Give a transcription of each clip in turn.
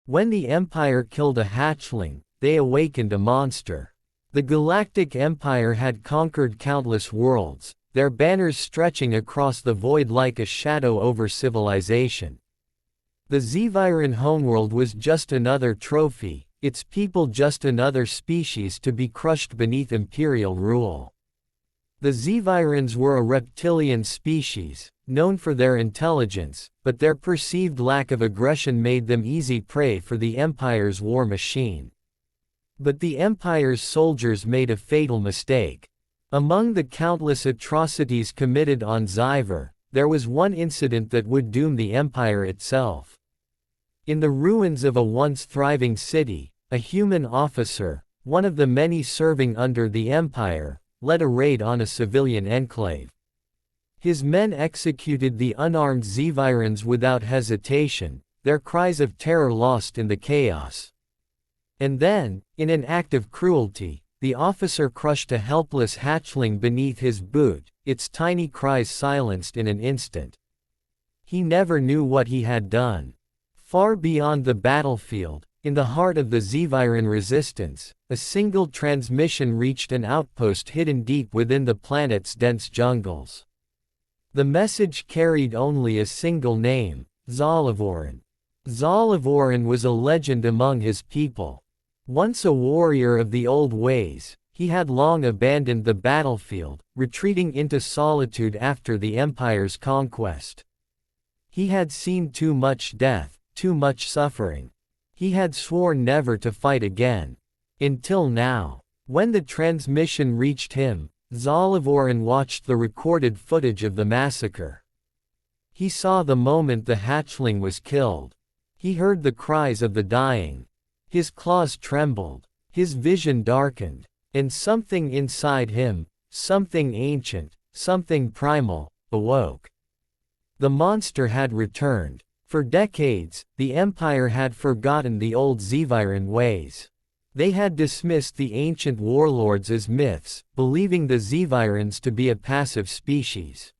When the Empire killed a hatchling, they awakened a monster. The Galactic Empire had conquered countless worlds, their banners stretching across the void like a shadow over civilization. The Zeviran homeworld was just another trophy, its people just another species to be crushed beneath Imperial rule. The Zevirans were a reptilian species, known for their intelligence, but their perceived lack of aggression made them easy prey for the Empire's war machine. But the Empire's soldiers made a fatal mistake. Among the countless atrocities committed on Zyver, there was one incident that would doom the Empire itself. In the ruins of a once thriving city, a human officer, one of the many serving under the Empire, led a raid on a civilian enclave. His men executed the unarmed Zevirans without hesitation, their cries of terror lost in the chaos. And then, in an act of cruelty, the officer crushed a helpless hatchling beneath his boot, its tiny cries silenced in an instant. He never knew what he had done. Far beyond the battlefield, in the heart of the Zeviran resistance, a single transmission reached an outpost hidden deep within the planet's dense jungles. The message carried only a single name, Zalivoran. Zalivoran was a legend among his people. Once a warrior of the old ways, he had long abandoned the battlefield, retreating into solitude after the Empire's conquest. He had seen too much death, too much suffering. He had sworn never to fight again. Until now. When the transmission reached him, Zalivoran watched the recorded footage of the massacre. He saw the moment the hatchling was killed. He heard the cries of the dying. His claws trembled, his vision darkened, and something inside him, something ancient, something primal, awoke. The monster had returned. For decades, the Empire had forgotten the old Zeviran ways. They had dismissed the ancient warlords as myths, believing the Zevirans to be a passive species.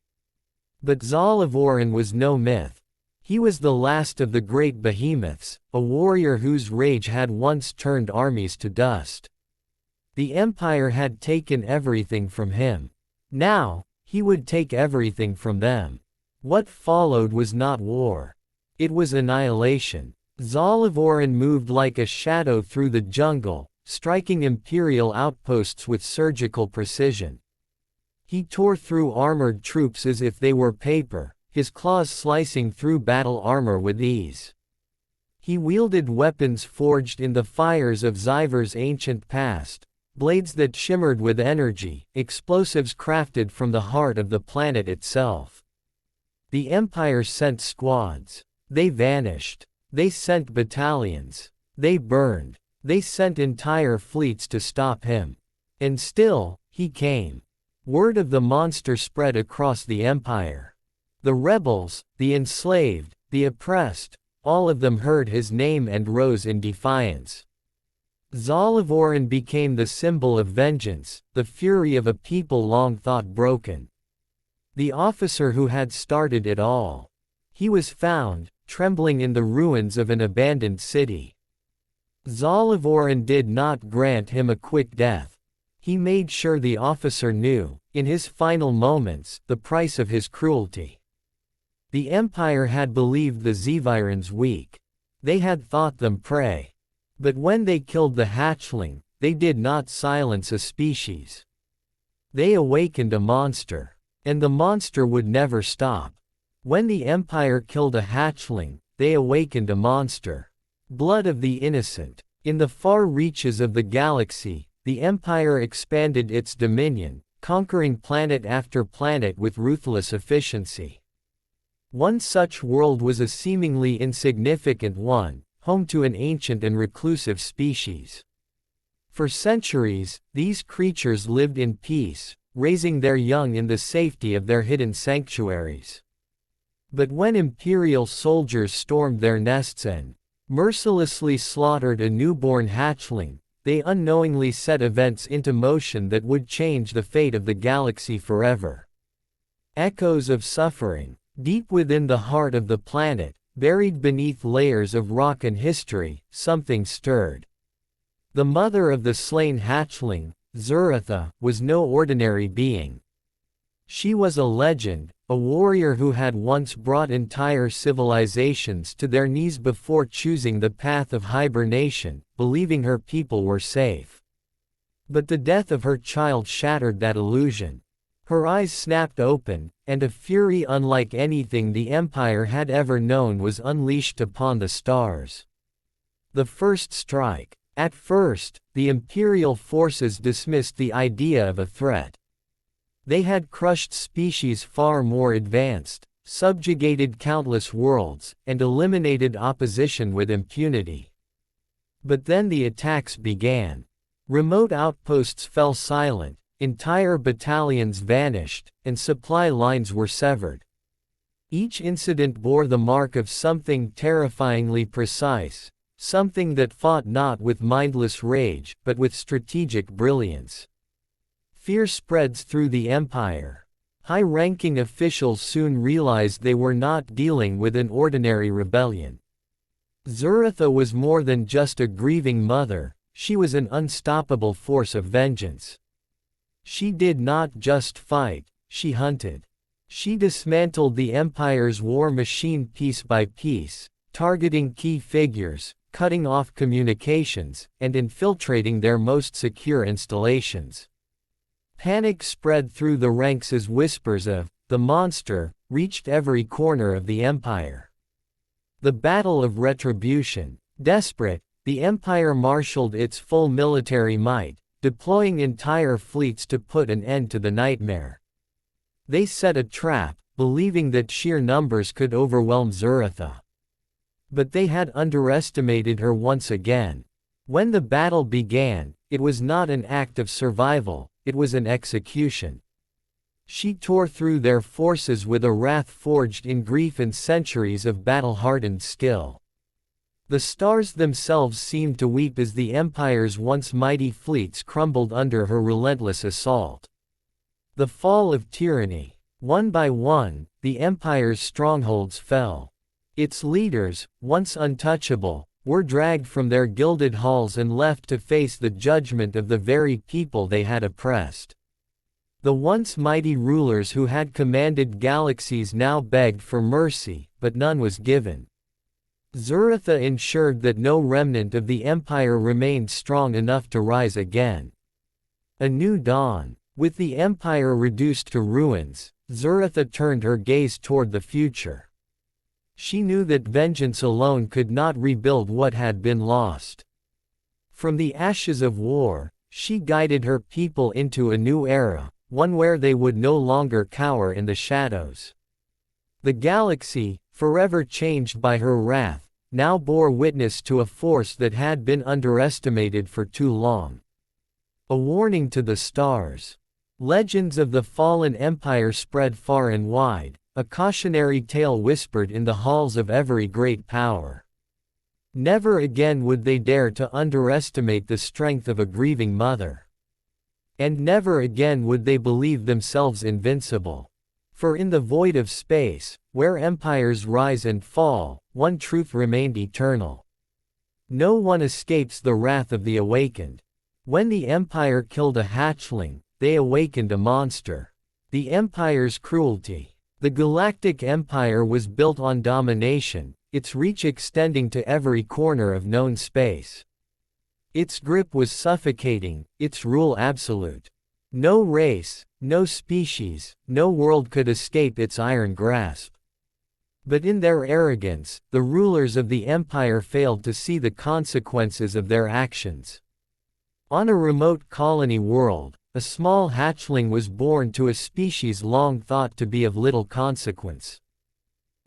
But Zalivoran was no myth. He was the last of the great behemoths, a warrior whose rage had once turned armies to dust. The Empire had taken everything from him. Now, he would take everything from them. What followed was not war. It was annihilation. Zalivoran moved like a shadow through the jungle, striking Imperial outposts with surgical precision. He tore through armored troops as if they were paper, his claws slicing through battle armor with ease. He wielded weapons forged in the fires of Zyver's ancient past, blades that shimmered with energy, explosives crafted from the heart of the planet itself. The Empire sent squads. They vanished. They sent battalions. They burned. They sent entire fleets to stop him. And still, he came. Word of the monster spread across the Empire. The rebels, the enslaved, the oppressed, all of them heard his name and rose in defiance. Zalivoran became the symbol of vengeance, the fury of a people long thought broken. The officer who had started it all. He was found, trembling in the ruins of an abandoned city. Zalivoran did not grant him a quick death. He made sure the officer knew, in his final moments, the price of his cruelty. The Empire had believed the Zevirans weak. They had thought them prey. But when they killed the hatchling, they did not silence a species. They awakened a monster. And the monster would never stop. When the Empire killed a hatchling, they awakened a monster. Blood of the innocent. In the far reaches of the galaxy, the Empire expanded its dominion, conquering planet after planet with ruthless efficiency. One such world was a seemingly insignificant one, home to an ancient and reclusive species. For centuries, these creatures lived in peace, raising their young in the safety of their hidden sanctuaries. But when Imperial soldiers stormed their nests and mercilessly slaughtered a newborn hatchling, they unknowingly set events into motion that would change the fate of the galaxy forever. Echoes of suffering. Deep within the heart of the planet, Buried beneath layers of rock and history, something stirred. The mother of the slain hatchling, Zuratha, was no ordinary being. She was a legend, a warrior who had once brought entire civilizations to their knees before choosing the path of hibernation, believing her people were safe. But the death of her child shattered that illusion. Her eyes snapped open, and a fury unlike anything the Empire had ever known was unleashed upon the stars. The first strike. At first, the Imperial forces dismissed the idea of a threat. They had crushed species far more advanced, subjugated countless worlds, and eliminated opposition with impunity. But then the attacks began. Remote outposts fell silent, entire battalions vanished, and supply lines were severed. Each incident bore the mark of something terrifyingly precise, something that fought not with mindless rage, but with strategic brilliance. Fear spreads through the Empire. High-ranking officials soon realized they were not dealing with an ordinary rebellion. Zuratha was more than just a grieving mother, she was an unstoppable force of vengeance. She did not just fight, she hunted. She dismantled the Empire's war machine piece by piece, targeting key figures, cutting off communications, and infiltrating their most secure installations. Panic spread through the ranks as whispers of the monster reached every corner of the Empire. The Battle of Retribution. Desperate, the Empire marshaled its full military might, deploying entire fleets to put an end to the nightmare. They set a trap, believing that sheer numbers could overwhelm Zuratha. But they had underestimated her once again. When the battle began, it was not an act of survival, it was an execution. She tore through their forces with a wrath forged in grief and centuries of battle-hardened skill. The stars themselves seemed to weep as the Empire's once mighty fleets crumbled under her relentless assault. The fall of tyranny. One by one, the Empire's strongholds fell. Its leaders, once untouchable, were dragged from their gilded halls and left to face the judgment of the very people they had oppressed. The once mighty rulers who had commanded galaxies now begged for mercy, but none was given. Zuratha ensured that no remnant of the Empire remained strong enough to rise again. A new dawn. With the Empire reduced to ruins, Zuratha turned her gaze toward the future. She knew that vengeance alone could not rebuild what had been lost. From the ashes of war, she guided her people into a new era, one where they would no longer cower in the shadows. The galaxy, forever changed by her wrath, now bore witness to a force that had been underestimated for too long. A warning to the stars. Legends of the fallen empire spread far and wide, a cautionary tale whispered in the halls of every great power. Never again would they dare to underestimate the strength of a grieving mother. And never again would they believe themselves invincible. For in the void of space, where empires rise and fall, one truth remained eternal. No one escapes the wrath of the awakened. When the Empire killed a hatchling, they awakened a monster. The Empire's cruelty. The Galactic Empire was built on domination, its reach extending to every corner of known space. Its grip was suffocating, its rule absolute. No race, no species, no world could escape its iron grasp. But in their arrogance, the rulers of the Empire failed to see the consequences of their actions. On a remote colony world, a small hatchling was born to a species long thought to be of little consequence.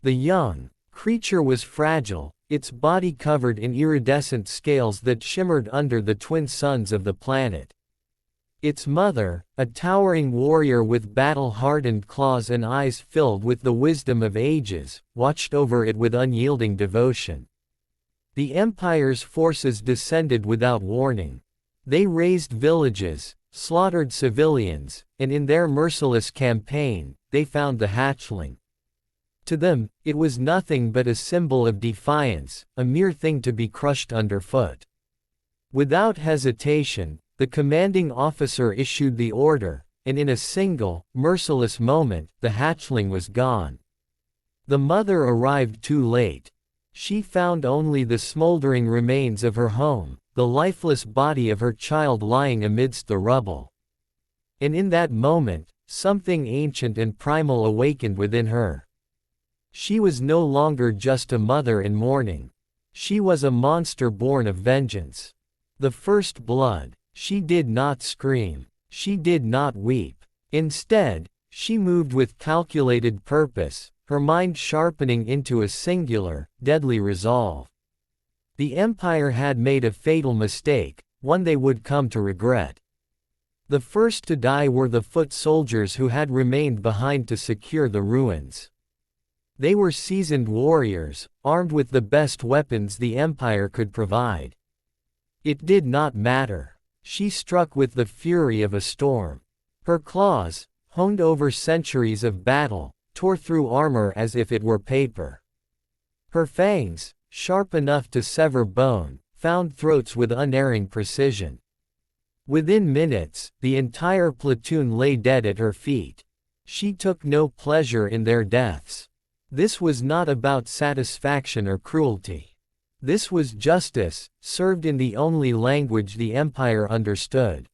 The young creature was fragile, its body covered in iridescent scales that shimmered under the twin suns of the planet. Its mother, a towering warrior with battle-hardened claws and eyes filled with the wisdom of ages, watched over it with unyielding devotion. The Empire's forces descended without warning. They razed villages, slaughtered civilians, and in their merciless campaign, they found the hatchling. To them, it was nothing but a symbol of defiance, a mere thing to be crushed underfoot. Without hesitation, the commanding officer issued the order, and in a single, merciless moment, the hatchling was gone. The mother arrived too late. She found only the smoldering remains of her home, the lifeless body of her child lying amidst the rubble. And in that moment, something ancient and primal awakened within her. She was no longer just a mother in mourning. She was a monster born of vengeance. The first blood. She did not scream. She did not weep. Instead, she moved with calculated purpose, her mind sharpening into a singular, deadly resolve. The Empire had made a fatal mistake, one they would come to regret. The first to die were the foot soldiers who had remained behind to secure the ruins. They were seasoned warriors, armed with the best weapons the Empire could provide. It did not matter. She struck with the fury of a storm. Her claws, honed over centuries of battle, tore through armor as if it were paper. Her fangs, sharp enough to sever bone, found throats with unerring precision. Within minutes, the entire platoon lay dead at her feet. She took no pleasure in their deaths. This was not about satisfaction or cruelty. This was justice, served in the only language the Empire understood.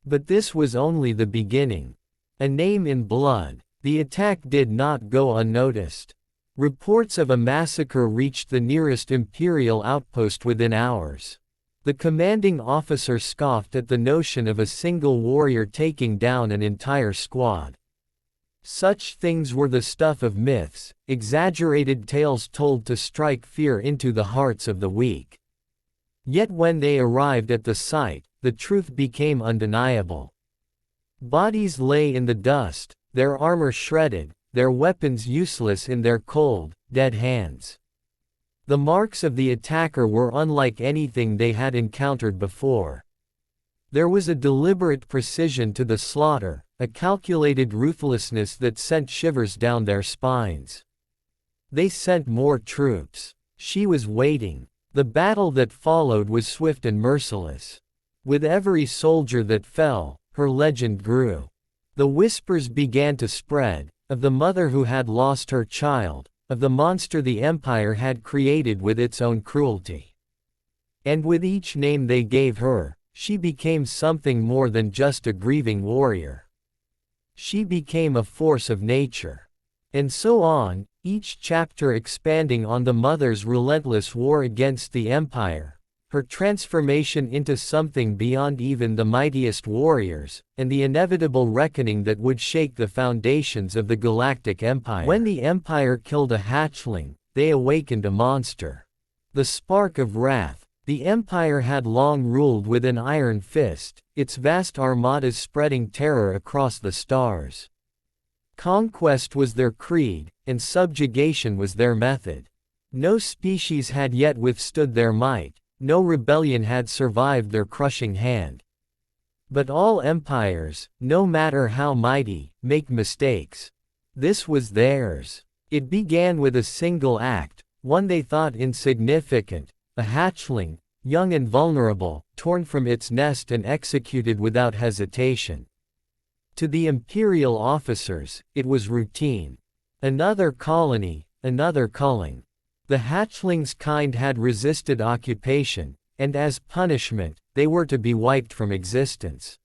But this was only the beginning. A name in blood. The attack did not go unnoticed. Reports of a massacre reached the nearest Imperial outpost within hours. The commanding officer scoffed at the notion of a single warrior taking down an entire squad. Such things were the stuff of myths, exaggerated tales told to strike fear into the hearts of the weak. Yet when they arrived at the site, the truth became undeniable. Bodies lay in the dust, their armor shredded, their weapons useless in their cold, dead hands. The marks of the attacker were unlike anything they had encountered before. There was a deliberate precision to the slaughter, a calculated ruthlessness that sent shivers down their spines. They sent more troops. She was waiting. The battle that followed was swift and merciless. With every soldier that fell, her legend grew. The whispers began to spread, of the mother who had lost her child, of the monster the Empire had created with its own cruelty. And with each name they gave her, she became something more than just a grieving warrior. She became a force of nature. And so on, each chapter expanding on the mother's relentless war against the Empire, her transformation into something beyond even the mightiest warriors, and the inevitable reckoning that would shake the foundations of the Galactic Empire. When the Empire killed a hatchling, they awakened a monster. The spark of wrath. The Empire had long ruled with an iron fist, its vast armadas spreading terror across the stars. Conquest was their creed, and subjugation was their method. No species had yet withstood their might, no rebellion had survived their crushing hand. But all empires, no matter how mighty, make mistakes. This was theirs. It began with a single act, one they thought insignificant, a hatchling, young and vulnerable, torn from its nest and executed without hesitation. To the Imperial officers, it was routine. Another colony, another culling. The hatchling's kind had resisted occupation, and as punishment, they were to be wiped from existence.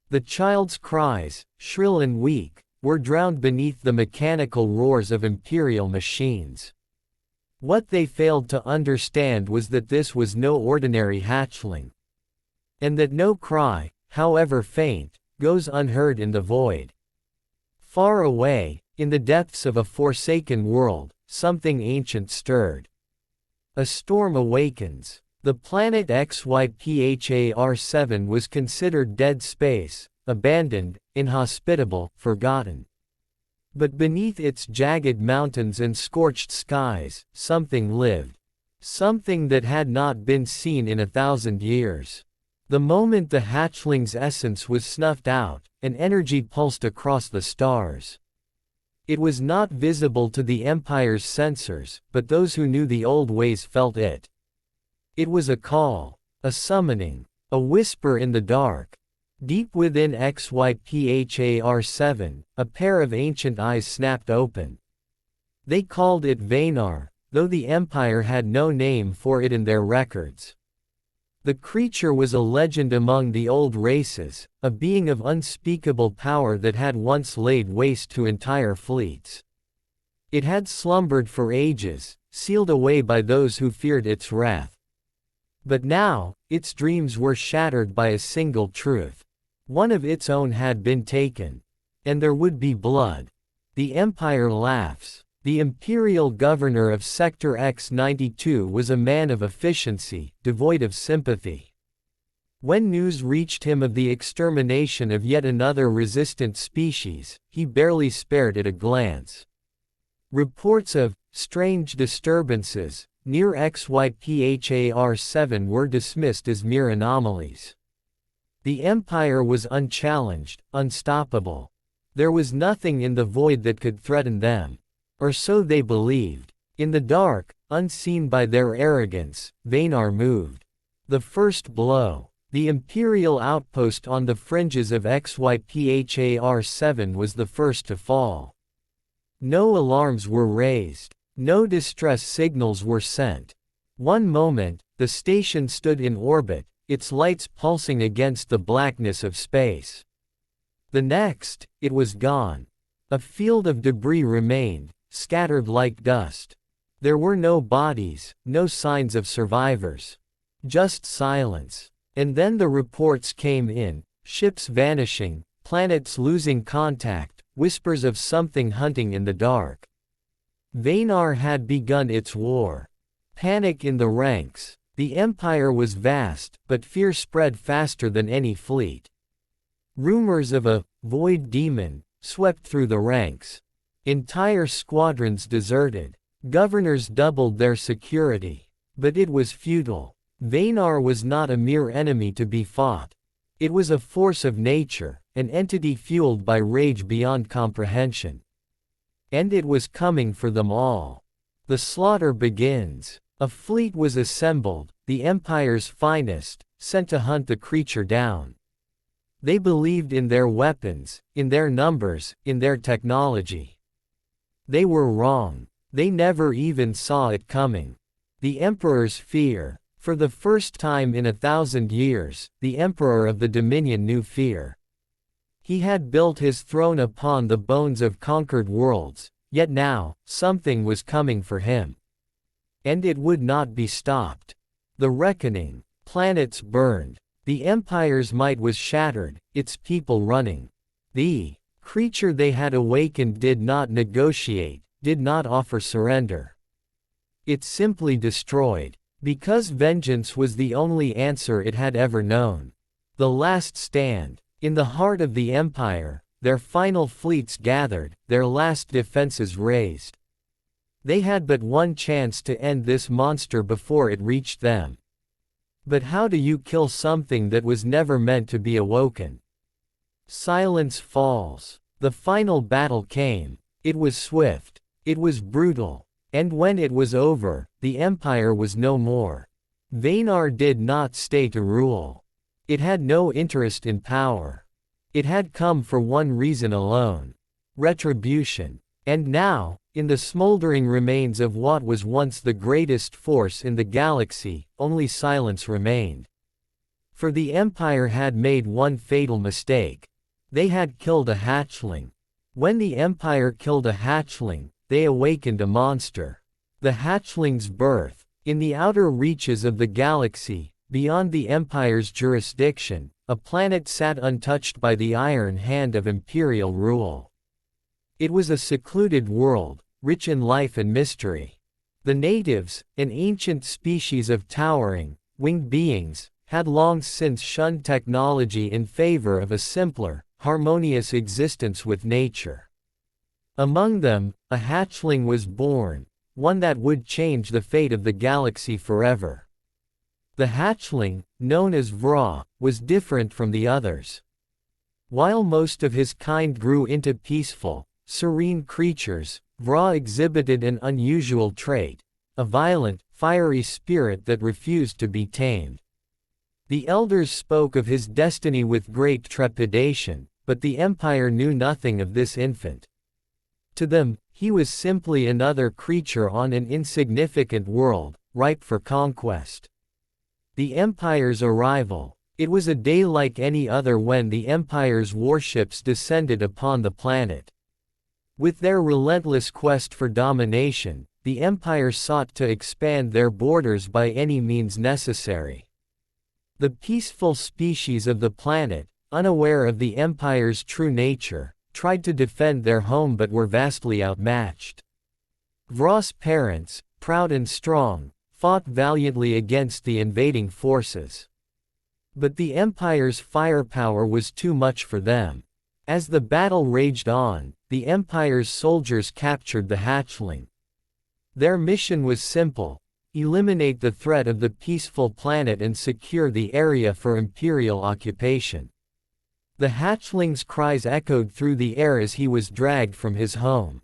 The child's cries, shrill and weak, were drowned beneath the mechanical roars of Imperial machines. What they failed to understand was that this was no ordinary hatchling. And that no cry, however faint, goes unheard in the void. Far away, in the depths of a forsaken world, something ancient stirred. A storm awakens. The planet XYPHAR-7 was considered dead space, abandoned, inhospitable, forgotten. But beneath its jagged mountains and scorched skies, something lived. Something that had not been seen in 1,000 years. The moment the hatchling's essence was snuffed out, an energy pulsed across the stars. It was not visible to the Empire's sensors, but those who knew the old ways felt it. It was a call, a summoning, a whisper in the dark. Deep within XYPHAR-7, a pair of ancient eyes snapped open. They called it Vaynar, though the Empire had no name for it in their records. The creature was a legend among the old races, a being of unspeakable power that had once laid waste to entire fleets. It had slumbered for ages, sealed away by those who feared its wrath. But now, its dreams were shattered by a single truth. One of its own had been taken. And there would be blood. The Empire laughs. The Imperial Governor of Sector X-92 was a man of efficiency, devoid of sympathy. When news reached him of the extermination of yet another resistant species, he barely spared it a glance. Reports of strange disturbances near XYPHAR-7 were dismissed as mere anomalies. The Empire was unchallenged, unstoppable. There was nothing in the void that could threaten them. Or so they believed. In the dark, unseen by their arrogance, Vaynar moved. The first blow. The Imperial outpost on the fringes of XYPHAR-7 was the first to fall. No alarms were raised. No distress signals were sent. One moment, the station stood in orbit, its lights pulsing against the blackness of space. The next, it was gone. A field of debris remained, scattered like dust. There were no bodies, no signs of survivors. Just silence. And then the reports came in, ships vanishing, planets losing contact, whispers of something hunting in the dark. Vaynar had begun its war. Panic in the ranks. The Empire was vast, but fear spread faster than any fleet. Rumors of a void demon swept through the ranks. Entire squadrons deserted. Governors doubled their security. But it was futile. Vaynar was not a mere enemy to be fought. It was a force of nature, an entity fueled by rage beyond comprehension. And it was coming for them all. The slaughter begins. A fleet was assembled, the Empire's finest, sent to hunt the creature down. They believed in their weapons, in their numbers, in their technology. They were wrong. They never even saw it coming. The Emperor's fear. For the first time in 1,000 years, the Emperor of the Dominion knew fear. He had built his throne upon the bones of conquered worlds, yet now, something was coming for him. And it would not be stopped. The reckoning. Planets burned. The Empire's might was shattered, its people running. The creature they had awakened did not negotiate, did not offer surrender. It simply destroyed. Because vengeance was the only answer it had ever known. The last stand. In the heart of the Empire, their final fleets gathered, their last defenses raised. They had but one chance to end this monster before it reached them. But how do you kill something that was never meant to be awoken? Silence falls. The final battle came. It was swift. It was brutal. And when it was over, the Empire was no more. Vaynar did not stay to rule. It had no interest in power. It had come for one reason alone: retribution. And now, in the smoldering remains of what was once the greatest force in the galaxy, only silence remained. For the Empire had made one fatal mistake. They had killed a hatchling. When the Empire killed a hatchling, they awakened a monster. The hatchling's birth. In the outer reaches of the galaxy, beyond the Empire's jurisdiction, a planet sat untouched by the iron hand of imperial rule. It was a secluded world, rich in life and mystery. The natives, an ancient species of towering, winged beings, had long since shunned technology in favor of a simpler, harmonious existence with nature. Among them, a hatchling was born, one that would change the fate of the galaxy forever. The hatchling, known as Vra, was different from the others. While most of his kind grew into peaceful, serene creatures, Vra exhibited an unusual trait, a violent, fiery spirit that refused to be tamed. The elders spoke of his destiny with great trepidation, but the Empire knew nothing of this infant. To them, he was simply another creature on an insignificant world, ripe for conquest. The Empire's arrival. It was a day like any other when the Empire's warships descended upon the planet. With their relentless quest for domination, the Empire sought to expand their borders by any means necessary. The peaceful species of the planet, unaware of the Empire's true nature, tried to defend their home but were vastly outmatched. Vra's parents, proud and strong, fought valiantly against the invading forces. But the Empire's firepower was too much for them. As the battle raged on, the Empire's soldiers captured the hatchling. Their mission was simple: eliminate the threat of the peaceful planet and secure the area for Imperial occupation. The hatchling's cries echoed through the air as he was dragged from his home.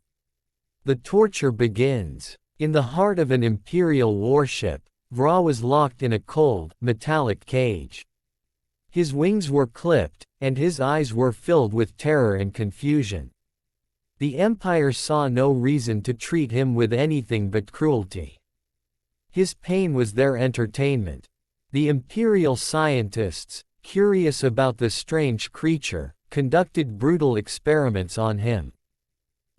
The torture begins. In the heart of an Imperial warship, Vra was locked in a cold, metallic cage. His wings were clipped, and his eyes were filled with terror and confusion. The Empire saw no reason to treat him with anything but cruelty. His pain was their entertainment. The Imperial scientists, curious about the strange creature, conducted brutal experiments on him.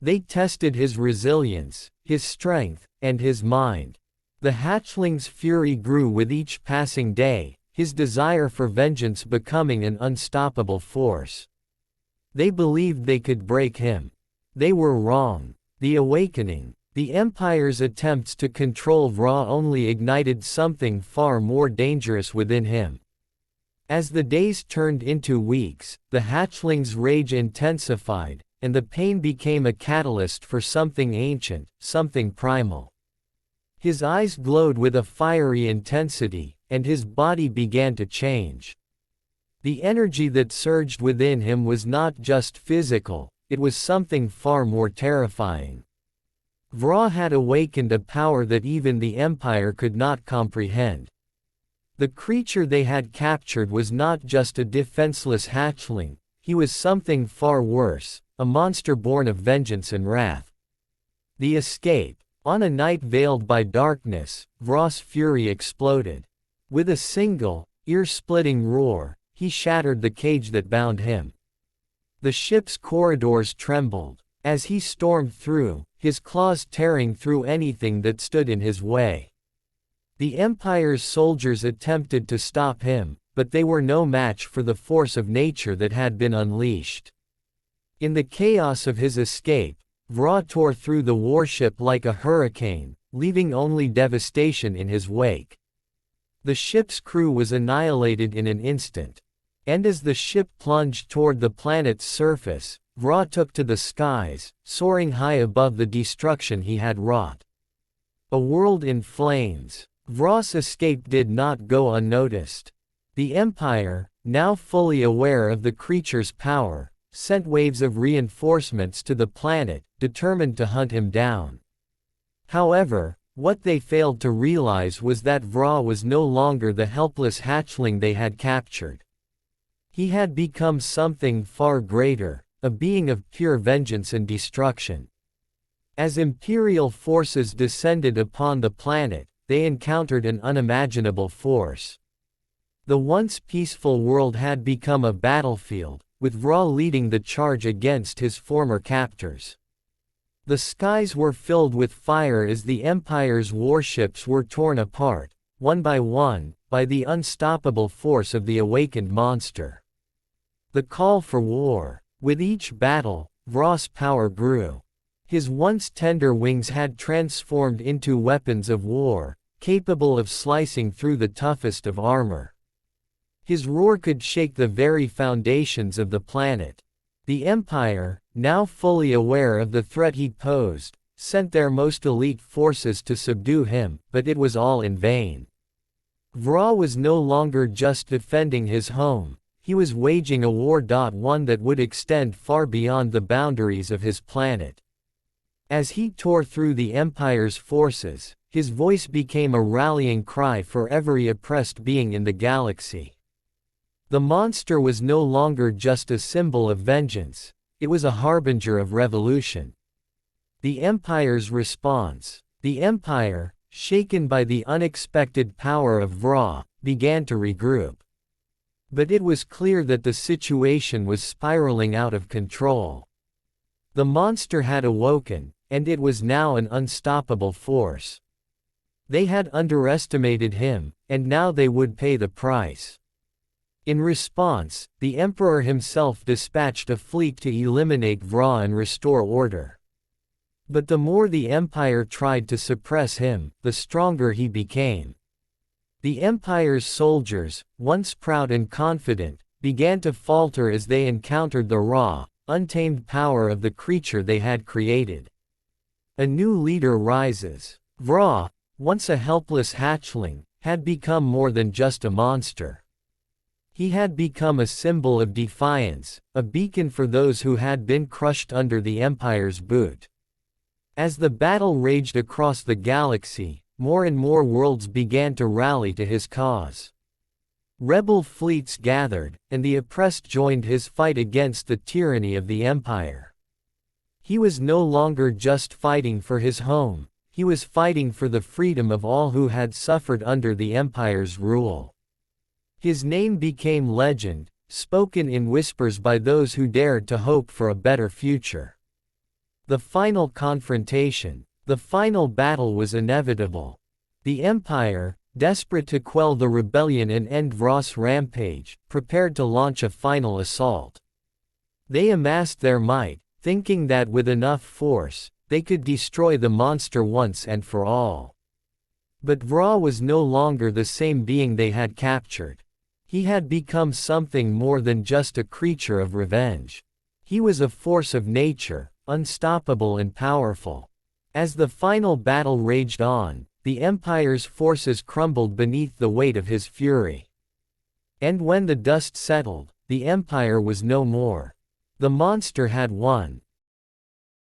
They tested his resilience, his strength, and his mind. The hatchling's fury grew with each passing day, his desire for vengeance becoming an unstoppable force. They believed they could break him. They were wrong. The awakening. The Empire's attempts to control Vra only ignited something far more dangerous within him. As the days turned into weeks, the hatchling's rage intensified, and the pain became a catalyst for something ancient, something primal. His eyes glowed with a fiery intensity, and his body began to change. The energy that surged within him was not just physical, it was something far more terrifying. Vra had awakened a power that even the Empire could not comprehend. The creature they had captured was not just a defenseless hatchling, he was something far worse, a monster born of vengeance and wrath. The escape. On a night veiled by darkness, Vra's fury exploded. With a single, ear-splitting roar, he shattered the cage that bound him. The ship's corridors trembled. As he stormed through, his claws tearing through anything that stood in his way. The Empire's soldiers attempted to stop him, but they were no match for the force of nature that had been unleashed. In the chaos of his escape, Vra tore through the warship like a hurricane, leaving only devastation in his wake. The ship's crew was annihilated in an instant. And as the ship plunged toward the planet's surface, Vra took to the skies, soaring high above the destruction he had wrought. A world in flames. Vra's escape did not go unnoticed. The Empire, now fully aware of the creature's power, sent waves of reinforcements to the planet, determined to hunt him down. However, what they failed to realize was that Vra was no longer the helpless hatchling they had captured. He had become something far greater, a being of pure vengeance and destruction. As Imperial forces descended upon the planet, they encountered an unimaginable force. The once peaceful world had become a battlefield, with Vra leading the charge against his former captors. The skies were filled with fire as the Empire's warships were torn apart, one, by the unstoppable force of the awakened monster. The call for war. With each battle, Vra's power grew. His once tender wings had transformed into weapons of war, capable of slicing through the toughest of armor. His roar could shake the very foundations of the planet. The Empire, now fully aware of the threat he posed, sent their most elite forces to subdue him, but it was all in vain. Vra was no longer just defending his home, He was waging a war. One that would extend far beyond the boundaries of his planet. As he tore through the Empire's forces, his voice became a rallying cry for every oppressed being in the galaxy. The monster was no longer just a symbol of vengeance, it was a harbinger of revolution. The Empire's response. The Empire, shaken by the unexpected power of Vra, began to regroup. But it was clear that the situation was spiraling out of control. The monster had awoken, and it was now an unstoppable force. They had underestimated him, and now they would pay the price. In response, the Emperor himself dispatched a fleet to eliminate Vra and restore order. But the more the Empire tried to suppress him, the stronger he became. The Empire's soldiers, once proud and confident, began to falter as they encountered the raw, untamed power of the creature they had created. A new leader rises. Vra, once a helpless hatchling, had become more than just a monster. He had become a symbol of defiance, a beacon for those who had been crushed under the Empire's boot. As the battle raged across the galaxy, more and more worlds began to rally to his cause. Rebel fleets gathered, and the oppressed joined his fight against the tyranny of the Empire. He was no longer just fighting for his home, he was fighting for the freedom of all who had suffered under the Empire's rule. His name became legend, spoken in whispers by those who dared to hope for a better future. The final confrontation, the final battle was inevitable. The Empire, desperate to quell the rebellion and end Vra's rampage, prepared to launch a final assault. They amassed their might, thinking that with enough force, they could destroy the monster once and for all. But Vra was no longer the same being they had captured. He had become something more than just a creature of revenge. He was a force of nature, unstoppable and powerful. As the final battle raged on, the Empire's forces crumbled beneath the weight of his fury. And when the dust settled, the Empire was no more. The monster had won,